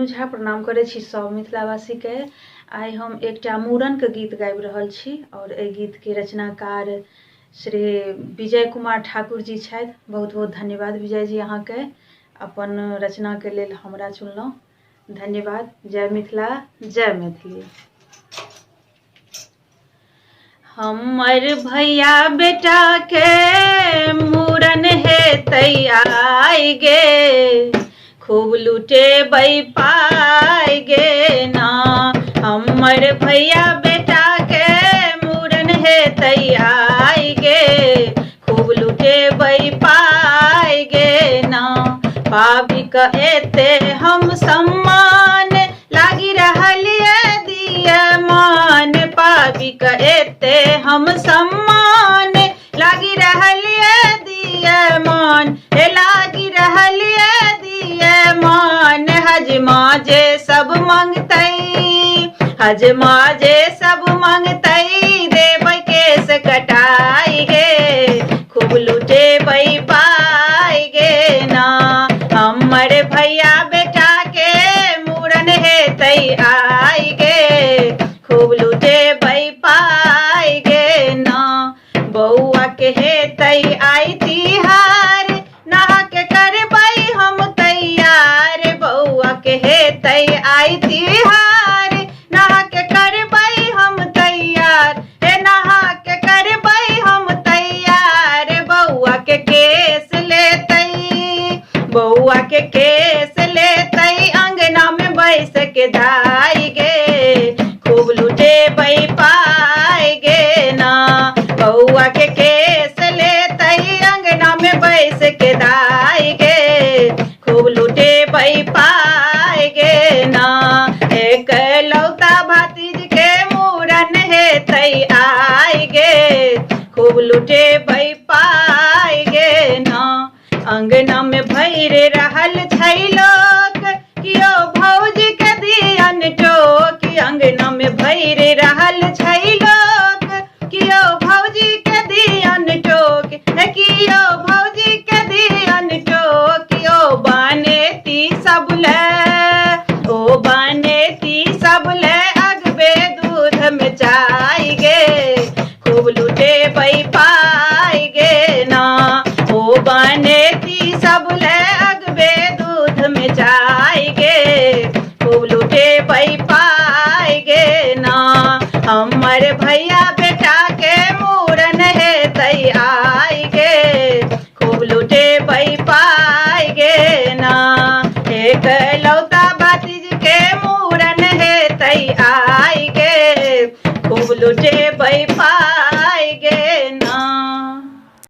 मीनू झा प्रणाम करे छी सब मिथिलावासी के। आइ हम एकटा मूड़न के गीत गाबि रहल छी और एहि गीत के रचनाकार श्री विजय कुमार ठाकुर जी छथि। बहुत बहुत धन्यवाद विजय जी अहाँ के अपन रचना के लेल हमरा चुनलहुँ। धन्यवाद। जय मिथिला जय मैथिली। हमर भैया बेटा के मूड़न हेतै आइ गे, खूब लुटेबै पाइ गे ना। हमर भैया बेटा के मूड़न हेतै आइ गे, खूब लुटेबै पाइ गे ना। पाबी क एते हम सम्मान लागी रहलिए दिए मान। पाबी क एते हम सम्मान लागी रहलिए दिए मान। हे लागी रहलिए दिए मान। हजमा जे सब मंगतै, हजमा जे सब मंगतै देबै केस कटाई गे, खूब लुटेबै पाइ गे ना। हमर भैया बेटा के मूड़न हेतै आइ गे, खूब लुटेबै पाइ गे ना। बौआ के हेतै आइ तिहार, नहा के करबै हम तैयार। बौआ के हेतै आइ तिहार, नहा के करबै हम तैयार। हे नहा के करबै हम तैयार। बौआ के केस लेतै, बौआ के केस लेतै अंगना में बैस के धाइ गे, खूब लुटेबै पाइ गे ना। बौआ के केस लेतै अंगना में बैस के धाइ गे, खूब लुटेबै पाइ गे ना। एकलौता भतीज के मूड़न हेतै आइ गे, खूब लुटेबै पाइ गे ना। अंगना में भैर रहल छै लोक, कियो भौजी के दियन टोक। अंगना में भैर रहल छै लोक, कियो भौजी के दियन टोक। हे कियो भौजी के दियन टोक। कियो बानेती सब ले, ओ बानेती सब ले अगबे दूध में चाय गे, खूब लुटेबै पाइ गे ना। ओ बानेती सब ले अगबे दूध में चाय गे, खूब लुटेबै पाइ गे ना। हमर भैया बेटा के मूड़न हेतै आइ गे, खूब लुटेबै पाइ गे ना। एकलौता भतीज के मूड़न हेतै आइ गे, खूब लुटेबै पाइ